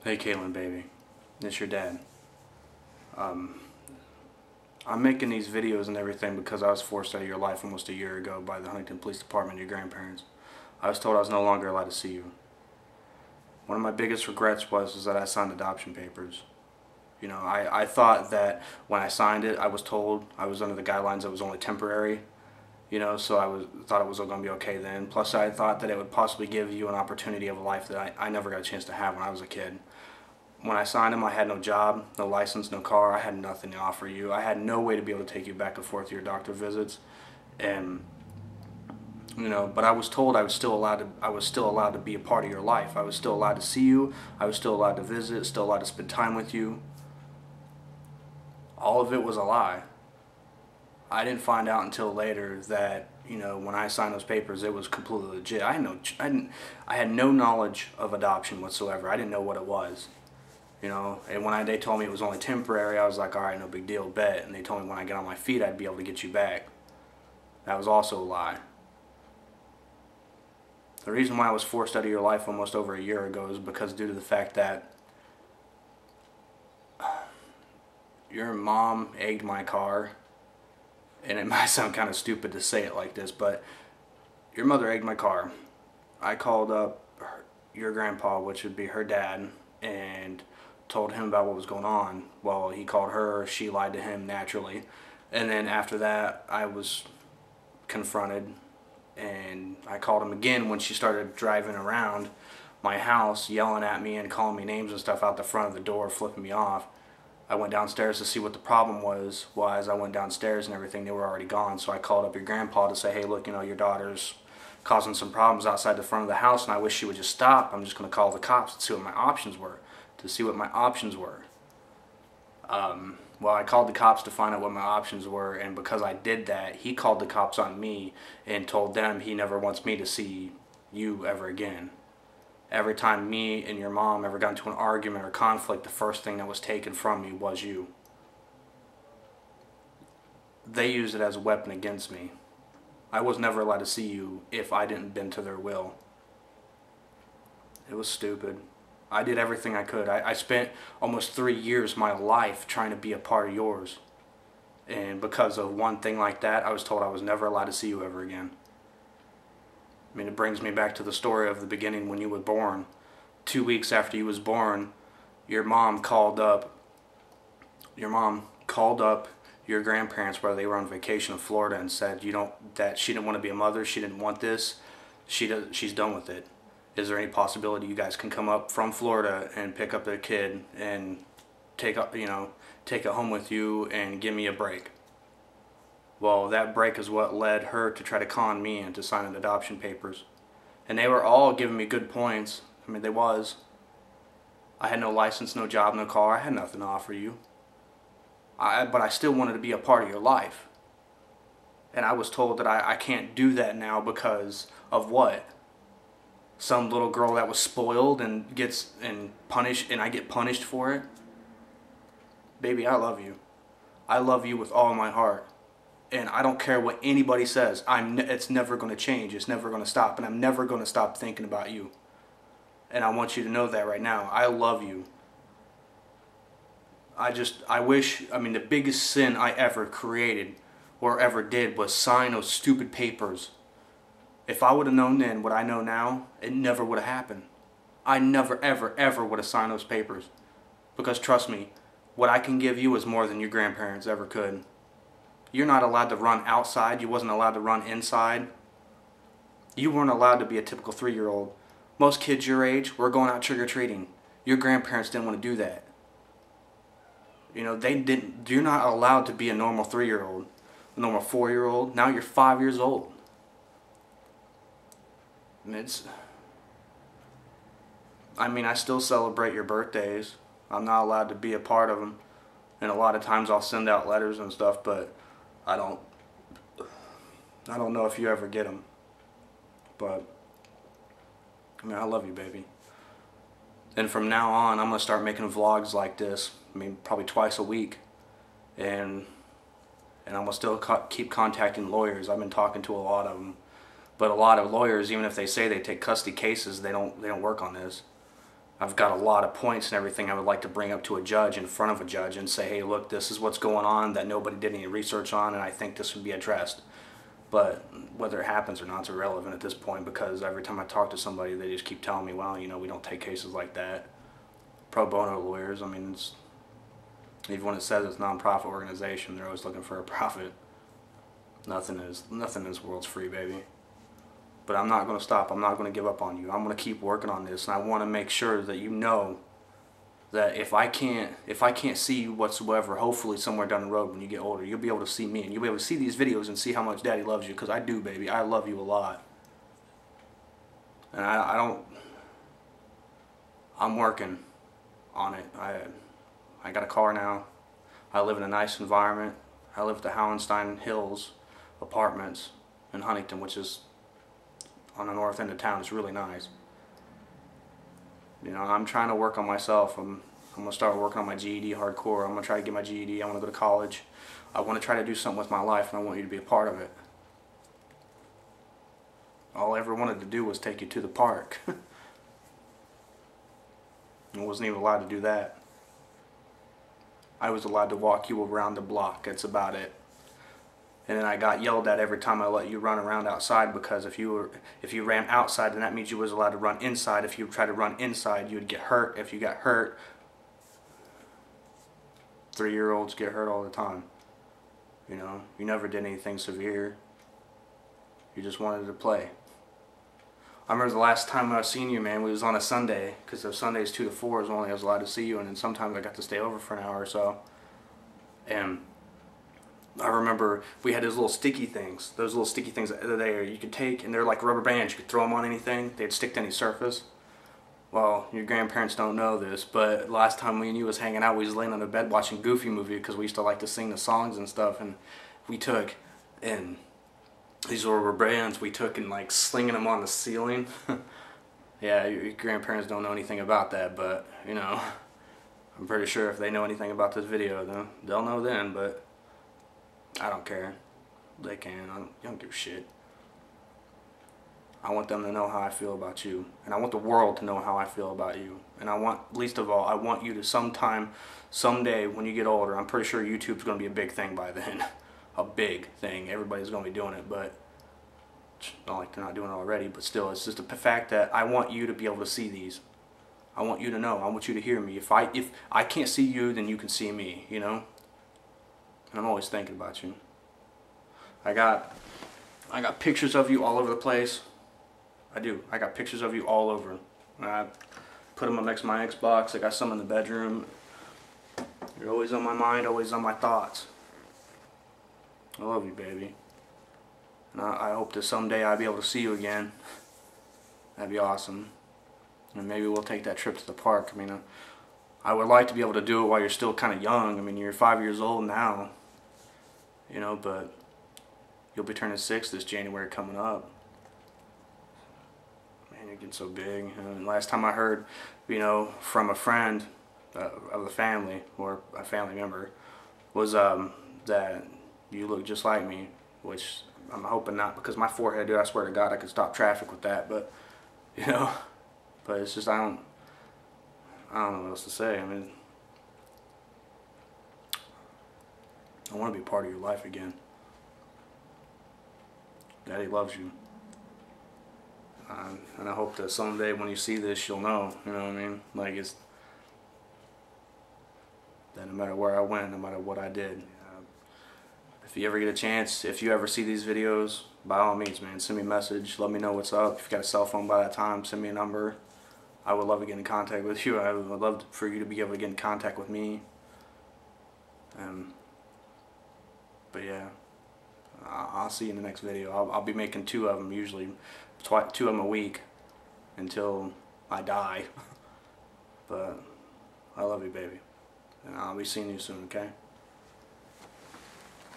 Hey Kailyn, baby, it's your dad. Um, I'm making these videos and everything because I was forced out of your life almost a year ago by the Huntington Police Department and your grandparents. I was told I was no longer allowed to see you. One of my biggest regrets was that I signed adoption papers. You know, I thought that when I signed it, I was told I was under the guidelines that it was only temporary. You know, so thought it was going to be okay then. Plus, I thought that it would possibly give you an opportunity of a life that I never got a chance to have when I was a kid. When I signed them, I had no job, no license, no car. I had nothing to offer you. I had no way to be able to take you back and forth to your doctor visits, and you know. But I was told I was still allowed to. I was still allowed to be a part of your life. I was still allowed to see you. I was still allowed to visit. Still allowed to spend time with you. All of it was a lie. I didn't find out until later that, you know, when I signed those papers, it was completely legit. I had no knowledge of adoption whatsoever. I didn't know what it was. You know, and when they told me it was only temporary, I was like, all right, no big deal, bet. And they told me when I get on my feet, I'd be able to get you back. That was also a lie. The reason why I was forced out of your life almost over a year ago is because due to the fact that your mom egged my car, and it might sound kind of stupid to say it like this, but your mother egged my car. I called up your grandpa, which would be her dad, and told him about what was going on. Well, he called her, she lied to him naturally, and then after that I was confronted, and I called him again when she started driving around my house yelling at me and calling me names and stuff out the front of the door, flipping me off. I went downstairs to see what the problem was. Well, as I went downstairs and everything, they were already gone. So I called up your grandpa to say, hey, look, you know, your daughter's causing some problems outside the front of the house, and I wish she would just stop. I'm just going to call the cops and see what my options were. Well, I called the cops to find out what my options were, and because I did that, he called the cops on me and told them he never wants me to see you ever again. Every time me and your mom ever got into an argument or conflict, the first thing that was taken from me was you. They used it as a weapon against me. I was never allowed to see you if I didn't bend to their will. It was stupid. I did everything I could. I spent almost 3 years of my life trying to be a part of yours. And because of one thing like that, I was told I was never allowed to see you ever again. I mean, it brings me back to the story of the beginning when you were born. 2 weeks after you was born, your mom called up your grandparents while they were on vacation in Florida and said that she didn't want to be a mother, she didn't want this, she's done with it. Is there any possibility you guys can come up from Florida and pick up their kid and take it home with you and give me a break? Well, that break is what led her to try to con me into signing adoption papers. And they were all giving me good points. I mean, I had no license, no job, no car. I had nothing to offer you. But I still wanted to be a part of your life. And I was told that I can't do that now because of what? Some little girl that was spoiled and gets punished, and I get punished for it? Baby, I love you. I love you with all my heart. And I don't care what anybody says. It's never going to change. It's never going to stop. And I'm never going to stop thinking about you. And I want you to know that right now. I love you. The biggest sin I ever created or ever did was sign those stupid papers. If I would have known then what I know now, it never would have happened. I never, ever, ever would have signed those papers. Because trust me, what I can give you is more than your grandparents ever could. You're not allowed to run outside. You wasn't allowed to run inside. You weren't allowed to be a typical 3-year-old. Most kids your age were going out trick-or-treating. Your grandparents didn't want to do that. You know, you're not allowed to be a normal 3-year-old, a normal 4-year-old. Now you're 5 years old. And I still celebrate your birthdays. I'm not allowed to be a part of them. And a lot of times I'll send out letters and stuff, but I don't know if you ever get them. But I love you, baby. And from now on, I'm going to start making vlogs like this. Probably twice a week. And I'm going to still keep contacting lawyers. I've been talking to a lot of them. But a lot of lawyers, even if they say they take custody cases, they don't work on this. I've got a lot of points and everything I would like to bring up to a judge, in front of a judge, and say, hey, look, this is what's going on that nobody did any research on, and I think this would be addressed. But whether it happens or not is irrelevant at this point, because every time I talk to somebody, they just keep telling me, well, you know, we don't take cases like that. Pro bono lawyers, I mean, even when it says it's a non-profit organization, they're always looking for a profit. Nothing in this world's free, baby. But I'm not going to stop. I'm not going to give up on you. I'm going to keep working on this, and I want to make sure that you know that if I can't see you whatsoever, hopefully somewhere down the road when you get older, you'll be able to see me, and you'll be able to see these videos and see how much Daddy loves you, because I do, baby. I love you a lot. And I'm working on it. I got a car now. I live in a nice environment. I live at the Howenstein Hills Apartments in Huntington, which is on the north end of town. It's really nice. You know, I'm trying to work on myself. I'm going to start working on my GED hardcore. I'm going to try to get my GED. I want to go to college. I want to try to do something with my life, and I want you to be a part of it. All I ever wanted to do was take you to the park. I wasn't even allowed to do that. I was allowed to walk you around the block. That's about it. And then I got yelled at every time I let you run around outside, because if you ran outside, then that means you was allowed to run inside. If you tried to run inside, you would get hurt. If you got hurt, 3-year-olds get hurt all the time. You know, you never did anything severe. You just wanted to play. I remember the last time I seen you, man, we was on a Sunday, because those Sundays 2 to 4 is only I was allowed to see you, and then sometimes I got to stay over for an hour or so. And I remember we had those little sticky things there you could take, and they're like rubber bands. You could throw them on anything. They'd stick to any surface. Well, your grandparents don't know this, but last time me and you was hanging out, we was laying on the bed watching Goofy movie, because we used to like to sing the songs and stuff, and we took, and these rubber bands, we took and like slinging them on the ceiling. Yeah, your grandparents don't know anything about that, but, you know, I'm pretty sure if they know anything about this video, then they'll know then, but I don't care. They can. I don't give a shit. I want them to know how I feel about you, and I want the world to know how I feel about you. And I want, least of all, I want you to someday when you get older, I'm pretty sure YouTube's going to be a big thing by then. A big thing. Everybody's going to be doing it, but not like they're not doing it already, but still, it's just a fact that I want you to be able to see these. I want you to know. I want you to hear me. If I can't see you, then you can see me, you know? And I'm always thinking about you. I got pictures of you all over the place. I do. I got pictures of you all over. I put them next to my Xbox. I got some in the bedroom. You're always on my mind, always on my thoughts. I love you, baby. And I hope that someday I'll be able to see you again. That'd be awesome. And maybe we'll take that trip to the park. I mean, I would like to be able to do it while you're still kind of young. I mean, you're 5 years old now. You know, but you'll be turning 6 this January coming up. Man, you're getting so big. And last time I heard, you know, from a friend of the family, or a family member, was that you look just like me, which I'm hoping not, because my forehead, dude, I swear to God, I could stop traffic with that, but, you know, but it's just, I don't know what else to say. I mean, I want to be a part of your life again. Daddy loves you. And I hope that someday when you see this, you'll know, you know what I mean? Like, it's that no matter where I went, no matter what I did, if you ever get a chance, if you ever see these videos, by all means, man, send me a message, let me know what's up. If you've got a cell phone by that time, send me a number. I would love to get in contact with you. I would love for you to be able to get in contact with me. But yeah, I'll see you in the next video. I'll be making 2 of them, usually 2 of them a week until I die. But I love you, baby. And I'll be seeing you soon, okay?